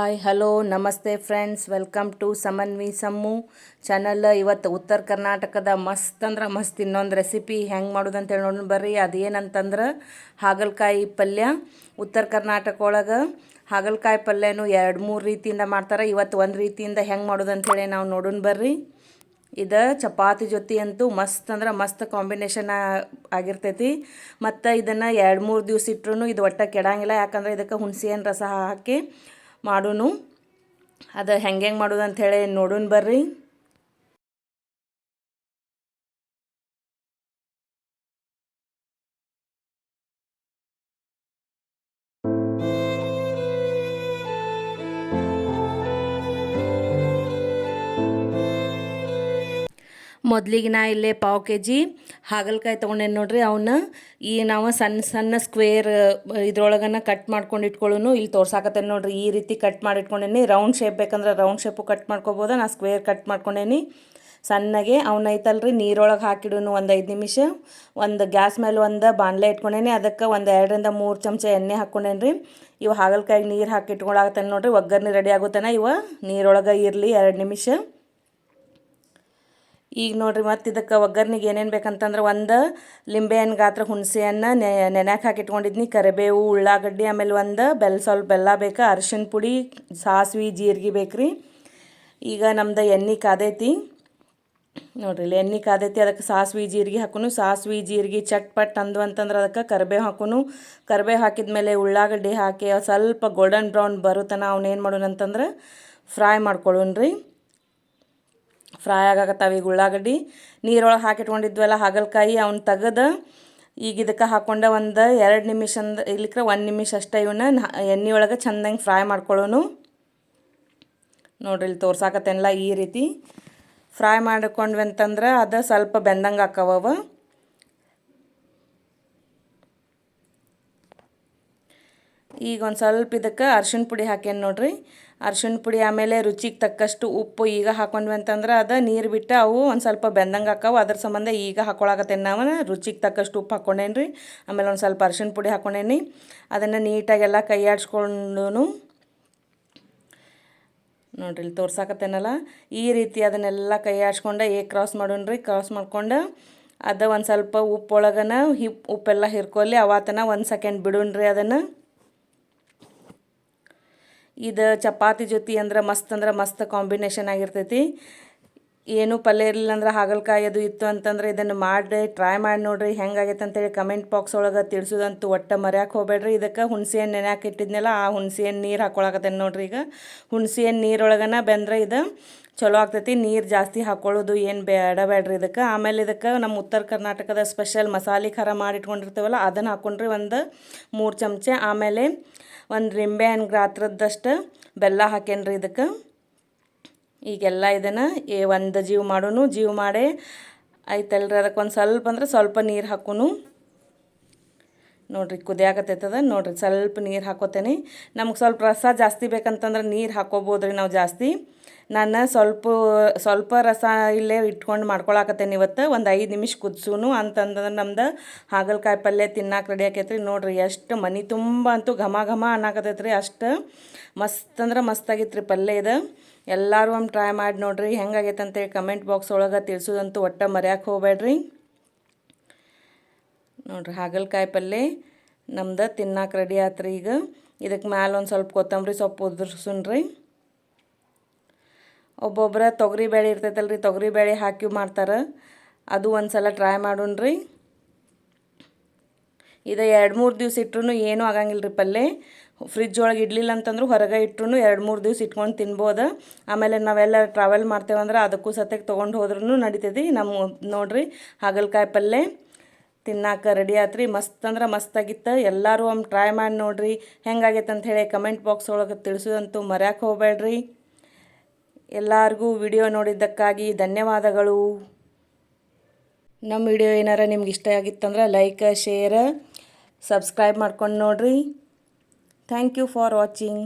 Hi hello ನಮಸ್ತೆ friends, welcome to Samanvi Sammu channel. ಇವತ್ತು ಉತ್ತರ ಕರ್ನಾಟಕದ ಮಸ್ತ್ ಅಂದ್ರೆ ಮಸ್ತ್ ಇನ್ನೊಂದು ರೆಸಿಪಿ ಹೆಂಗೆ ಮಾಡೋದು ಅಂತೇಳಿ ನೋಡೋಣ ಬರ್ರಿ. ಅದೇನಂತಂದ್ರೆ ಹಾಗಲಕಾಯಿ ಪಲ್ಯ. ಉತ್ತರ ಕರ್ನಾಟಕ ಒಳಗೆ ಹಾಗಲಕಾಯಿ ಪಲ್ಯನೂ 2-3 ರೀತಿಯಿಂದ ಮಾಡ್ತಾರೆ. ಇವತ್ತು ಒಂದು ರೀತಿಯಿಂದ ಹೆಂಗೆ ಮಾಡೋದು ಅಂಥೇಳಿ ನಾವು ನೋಡೋಣ ಬರ್ರಿ. ಇದು ಚಪಾತಿ ಜೊತೆ ಅಂತೂ ಮಸ್ತ್ ಅಂದ್ರೆ ಮಸ್ತ್ ಕಾಂಬಿನೇಷನ್ ಆಗಿರ್ತೈತಿ. ಮತ್ತು ಇದನ್ನು 2-3 ದಿವಸ ಇಟ್ಟರು ಇದು ಒಟ್ಟು ಕೆಡಂಗಿಲ್ಲ. ಯಾಕಂದರೆ ಇದಕ್ಕೆ ಹುಣಸೆಹಣ್ಣು ರಸ ಹಾಕಿ ಮಾಡೋನು. ಅದು ಹೆಂಗೆ ಮಾಡೋದು ಅಂಥೇಳಿ ನೋಡೋಣ ಬರ್ರಿ. ಮೊದಲಿಗೆ ನಾ ಇಲ್ಲೇ 1/4 kg ಹಾಗಲಕಾಯಿ ತೊಗೊಂಡೇನು ನೋಡ್ರಿ. ಅವನ್ನ ನಾವು ಸಣ್ಣ ಸಣ್ಣ ಸ್ಕ್ವೇರ್ ಇದ್ರೊಳಗನ ಕಟ್ ಮಾಡ್ಕೊಂಡು ಇಟ್ಕೊಳ್ಳೋನು. ಇಲ್ಲಿ ತೋರ್ಸಾಕತ್ತೇನೆ ನೋಡ್ರಿ, ಈ ರೀತಿ ಕಟ್ ಮಾಡಿ ಇಟ್ಕೊಂಡೇನಿ. ರೌಂಡ್ ಶೇಪ್ ಬೇಕಂದ್ರೆ ರೌಂಡ್ ಶೇಪು ಕಟ್ ಮಾಡ್ಕೊಬೋದು. ನಾ ಸ್ಕ್ವೇರ್ ಕಟ್ ಮಾಡ್ಕೊಂಡೇನಿ ಸಣ್ಣಗೆ. ಅವನ್ನ ಐತಲ್ರಿ ನೀರೊಳಗೆ ಹಾಕಿಡೋನು ಒಂದು 5 ನಿಮಿಷ. ಒಂದು ಗ್ಯಾಸ್ ಮೇಲೆ ಒಂದು ಬಾಣಲೆ ಇಟ್ಕೊಂಡೇನಿ. ಅದಕ್ಕೆ ಒಂದು 2-3 ಚಮಚ ಎಣ್ಣೆ ಹಾಕ್ಕೊಂಡೇನಿ ರೀ. ಇವು ಹಾಗಲಕಾಯಿಗೆ ನೀರು ಹಾಕಿ ಇಟ್ಕೊಳಕತ್ತೇನೆ ನೋಡ್ರಿ. ಒಗ್ಗರಣೆ ರೆಡಿ ಆಗುತ್ತಾನೆ ಇವ ನೀರೊಳಗೆ ಇರಲಿ 2 ನಿಮಿಷ. ಈಗ ನೋಡ್ರಿ, ಮತ್ತು ಇದಕ್ಕೆ ಒಗ್ಗರ್ನಿಗೆ ಏನೇನು ಬೇಕಂತಂದ್ರೆ ಒಂದು ಲಿಂಬೆಹಣ್ಣು ಗಾತ್ರ ಹುಣಸೆಹಣ್ಣು ನೆನೆಯಾಕೆ ಹಾಕಿ ಇಟ್ಕೊಂಡಿದ್ನಿ, ಕರಿಬೇವು, ಉಳ್ಳಾಗಡ್ಡಿ, ಆಮೇಲೆ ಒಂದು ಸ್ವಲ್ಪ ಬೆಲ್ಲ ಬೇಕು, ಅರಿಶಿನ ಪುಡಿ, ಸಾಸಿವೆ, ಜೀರಿಗೆ ಬೇಕು ರೀ. ಈಗ ನಮ್ದು ಎಣ್ಣೆ ಕಾದೈತಿ ನೋಡ್ರಿ. ಇಲ್ಲಿ ಎಣ್ಣೆ ಕಾದೈತಿ. ಅದಕ್ಕೆ ಸಾಸಿವೆ ಜೀರಿಗೆ ಹಾಕೋನು. ಸಾಸಿವೆ ಜೀರಿಗೆ ಚಟ್ಪಟ್ ಅಂದು ಅಂತಂದ್ರೆ ಅದಕ್ಕೆ ಕರಿಬೇವು ಹಾಕೋನು. ಕರಿಬೇವು ಹಾಕಿದ್ಮೇಲೆ ಉಳ್ಳಾಗಡ್ಡಿ ಹಾಕಿ ಸ್ವಲ್ಪ ಗೋಲ್ಡನ್ ಬ್ರೌನ್ ಬರುತ್ತನ ಅವನೇನು ಮಾಡೋಣ ಅಂತಂದ್ರೆ ಫ್ರೈ ಮಾಡ್ಕೊಳ್ಳೋಣ ರೀ. ಫ್ರೈ ಆಗಾಕತ್ತಾವ ಈಗ ಉಳ್ಳಾಗಡ್ಡಿ. ನೀರೊಳಗೆ ಹಾಕಿಟ್ಕೊಂಡಿದ್ವಲ್ಲ ಹಾಗಲಕಾಯಿ, ಅವ್ನು ತೆಗೆದು ಈಗ ಇದಕ್ಕೆ ಹಾಕ್ಕೊಂಡು ಒಂದು 2 ನಿಮಿಷ ಇಲ್ಲಿಕ್ರೆ 1 ನಿಮಿಷ ಅಷ್ಟೇ ಇವನ್ನ ಎಣ್ಣೆ ಒಳಗೆ ಚೆಂದಂಗೆ ಫ್ರೈ ಮಾಡ್ಕೊಳ್ಳೋನು. ನೋಡ್ರಿ ಇಲ್ಲಿ ತೋರ್ಸಾಕತ್ತೇನಲ್ಲ, ಈ ರೀತಿ ಫ್ರೈ ಮಾಡ್ಕೊಂಡ್ವಿ ಅಂತಂದ್ರೆ ಅದು ಸ್ವಲ್ಪ ಬೆಂದಂಗೆ ಆಕ್ಕವ. ಈಗ ಒಂದು ಸ್ವಲ್ಪ ಇದಕ್ಕೆ ಅರ್ಶಿಣ ಪುಡಿ ಹಾಕೇನು ನೋಡ್ರಿ. ಅರ್ಶಿಣ ಪುಡಿ ಆಮೇಲೆ ರುಚಿಗೆ ತಕ್ಕಷ್ಟು ಉಪ್ಪು ಈಗ ಹಾಕೊಂಡ್ವಿ ಅಂತಂದ್ರೆ ಅದು ನೀರು ಬಿಟ್ಟು ಅವು ಒಂದು ಸ್ವಲ್ಪ ಬೆಂದಂಗೆ ಹಾಕವು. ಅದ್ರ ಸಂಬಂಧ ಈಗ ಹಾಕೊಳಕತ್ತೇನೆ ನಾವು ರುಚಿಗೆ ತಕ್ಕಷ್ಟು ಉಪ್ಪು ಹಾಕ್ಕೊಂಡೇನಿ ರೀ. ಆಮೇಲೆ ಒಂದು ಸ್ವಲ್ಪ ಅರ್ಶಿಣ ಪುಡಿ ಹಾಕ್ಕೊಂಡೇನಿ. ಅದನ್ನು ನೀಟಾಗೆಲ್ಲ ಕೈ ಆಡಿಸ್ಕೊಂಡು ನೋಡ್ರಿ ಇಲ್ಲಿ ತೋರ್ಸಾಕತ್ತೇನಲ್ಲ, ಈ ರೀತಿ ಅದನ್ನೆಲ್ಲ ಕೈ ಆಡಿಸ್ಕೊಂಡು ಕ್ರಾಸ್ ಮಾಡೋಣ ರೀ. ಕ್ರಾಸ್ ಮಾಡ್ಕೊಂಡು ಅದು ಒಂದು ಸ್ವಲ್ಪ ಉಪ್ಪೊಳಗನ ಉಪ್ಪೆಲ್ಲ ಹಿರ್ಕೊಲ್ಲಿ ಅವತ್ತನ 1 ಸೆಕೆಂಡ್ ಬಿಡೋಣ ರೀ ಅದನ್ನು. ಇದು ಚಪಾತಿ ಜೊತೆ ಅಂದ್ರೆ ಮಸ್ತ್ ಕಾಂಬಿನೇಷನ್ ಆಗಿರ್ತೈತಿ. ಏನೂ ಪಲ್ಯ ಇರಲಿಲ್ಲ ಅಂದ್ರೆ ಹಾಗಲಕಾಯಿ ಅದು ಇತ್ತು ಅಂತಂದ್ರೆ ಇದನ್ನು ಮಾಡಿ ಟ್ರೈ ಮಾಡಿ ನೋಡಿರಿ ಹೆಂಗಾಗೈತೆ ಅಂತೇಳಿ ಕಮೆಂಟ್ ಬಾಕ್ಸ್ ಒಳಗೆ ತಿಳಿಸೋದಂತೂ ಒಟ್ಟು ಮರ್ಯಾಕೆ ಹೋಗ್ಬೇಡ್ರಿ. ಇದಕ್ಕೆ ಹುಣಸೆಹಣ್ಣು ನೆನೆಯಾಕೆ ಇಟ್ಟಿದ್ನಲ್ಲ ಆ ಹುಣಸೆಹಣ್ಣು ನೀರು ಹಾಕ್ಕೊಳಕತ್ತೇನೆ ನೋಡ್ರಿ. ಈಗ ಹುಣಸೆಹಣ್ಣು ನೀರೊಳಗನ ಬೆಂದ್ರೆ ಇದು ಚಲೋ ಆಗ್ತೈತಿ. ನೀರು ಜಾಸ್ತಿ ಹಾಕ್ಕೊಳ್ಳೋದು ಏನು ಬೇಡ್ರಿ ಇದಕ್ಕೆ. ಆಮೇಲೆ ಇದಕ್ಕೆ ನಮ್ಮ ಉತ್ತರ ಕರ್ನಾಟಕದ ಸ್ಪೆಷಲ್ ಮಸಾಲೆ ಖಾರ ಮಾಡಿಟ್ಕೊಂಡಿರ್ತೀವಲ್ಲ ಅದನ್ನು ಹಾಕ್ಕೊಂಡ್ರಿ ಒಂದು 3 ಚಮಚ. ಆಮೇಲೆ ಒಂದು ನಿಂಬೆಹಣ್ಣು ಗಾತ್ರದಷ್ಟು ಬೆಲ್ಲ ಹಾಕೇನ್ರಿ ಇದಕ್ಕೆ. ಈಗೆಲ್ಲ ಇದನ್ನು ಒಂದು ಜೀವ ಮಾಡೋನು. ಜೀವ ಮಾಡಿ ಆಯ್ತಲ್ರಿ, ಅದಕ್ಕೆ ಒಂದು ಸ್ವಲ್ಪ ಅಂದ್ರೆ ಸ್ವಲ್ಪ ನೀರು ಹಾಕೋನು. ನೋಡಿರಿ ಕುದಿಯಾಕತ್ತೈತದ ನೋಡಿರಿ. ಸ್ವಲ್ಪ ನೀರು ಹಾಕೋತೇನೆ. ನಮ್ಗೆ ಸ್ವಲ್ಪ ರಸ ಜಾಸ್ತಿ ಬೇಕಂತಂದ್ರೆ ನೀರು ಹಾಕೋಬೋದು ರೀ ನಾವು ಜಾಸ್ತಿ. ನಾನು ಸ್ವಲ್ಪ ರಸ ಇಲ್ಲೇ ಇಟ್ಕೊಂಡು ಮಾಡ್ಕೊಳಕತ್ತೇನೆ ಇವತ್ತು. ಒಂದು 5 ನಿಮಿಷ ಕುದಿಸೋನು ಅಂತಂದ್ರೆ ನಮ್ದು ಹಾಗಲಕಾಯಿ ಪಲ್ಯ ತಿನ್ನಕ್ಕೆ ರೆಡಿ ಆಕೈತ್ರಿ. ನೋಡಿರಿ ಎಷ್ಟು ಮನೆ ತುಂಬ ಅಂತೂ ಘಮ ಘಮ ಅನ್ನಕತ್ತೈತ್ರಿ. ಅಷ್ಟು ಮಸ್ತ್ ಅಂದ್ರೆ ಮಸ್ತಾಗಿತ್ತು ರೀ ಪಲ್ಯ ಇದು. ಎಲ್ಲರೂ ಒಮ್ಮೆ ಟ್ರೈ ಮಾಡಿ ನೋಡಿರಿ ಹೆಂಗಾಗೈತೆ ಅಂತೇಳಿ ಕಮೆಂಟ್ ಬಾಕ್ಸ್ ಒಳಗೆ ತಿಳಿಸೋದಂತೂ ಒಟ್ಟು ಮರ್ಯಾಕೆ ಹೋಗ್ಬೇಡ್ರಿ. ನೋಡಿರಿ ಹಾಗಲಕಾಯಿ ಪಲ್ಯ ನಮ್ದು ತಿನ್ನಕ್ಕೆ ರೆಡಿ ಆತ್ರಿ. ಈಗ ಇದಕ್ಕೆ ಮ್ಯಾಲೆ ಒಂದು ಸ್ವಲ್ಪ ಕೊತ್ತಂಬರಿ ಸೊಪ್ಪು ಉದುರ್ಸುನ್ರಿ. ಒಬ್ಬೊಬ್ಬರ ತೊಗರಿಬೇಳೆ ಇರ್ತೈತಲ್ರಿ, ತೊಗರಿಬೇಳೆ ಹಾಕಿ ಮಾಡ್ತಾರೆ. ಅದು ಒಂದು ಸಲ ಟ್ರೈ ಮಾಡೋಣ್ರಿ. ಇದು 2-3 ದಿವಸ ಇಟ್ಟರು ಏನೂ ಆಗಂಗಿಲ್ಲ ರೀ ಪಲ್ಯ. ಫ್ರಿಜ್ ಒಳಗೆ ಇಡಲಿಲ್ಲ ಅಂತಂದ್ರೆ ಹೊರಗೆ ಇಟ್ಟರು 2-3 ದಿವಸ ಇಟ್ಕೊಂಡು ತಿನ್ಬೋದು. ಆಮೇಲೆ ನಾವೆಲ್ಲ ಟ್ರಾವೆಲ್ ಮಾಡ್ತೇವಂದ್ರೆ ಅದಕ್ಕೂ ಸತ್ಯಕ್ಕೆ ತೊಗೊಂಡು ಹೋದ್ರೂ ನಡಿತೈತಿ. ನೋಡಿರಿ ಹಾಗಲಕಾಯಿ ಪಲ್ಯ ತಿನ್ನಕ್ಕೆ ರೆಡಿ ಆತ್ರಿ. ಮಸ್ತ್ ಅಂದ್ರೆ ಮಸ್ತಾಗಿತ್ತು. ಎಲ್ಲರೂ ಒಮ್ಮೆ ಟ್ರೈ ಮಾಡಿ ನೋಡಿರಿ ಹೆಂಗಾಗೈತೆ ಅಂಥೇಳಿ ಕಮೆಂಟ್ ಬಾಕ್ಸ್ ಒಳಗೆ ತಿಳಿಸೋದಂತೂ ಮರ್ಯಾಕೆ ಹೋಗ್ಬೇಡ್ರಿ. ಎಲ್ಲರಿಗೂ ವಿಡಿಯೋ ನೋಡಿದ್ದಕ್ಕಾಗಿ ಧನ್ಯವಾದಗಳು. ನಮ್ಮ ವಿಡಿಯೋ ಏನಾರ ನಿಮ್ಗೆ ಇಷ್ಟ ಆಗಿತ್ತಂದ್ರೆ ಲೈಕ್, ಶೇರ್, ಸಬ್ಸ್ಕ್ರೈಬ್ ಮಾಡ್ಕೊಂಡು ನೋಡಿರಿ. Thank you for watching.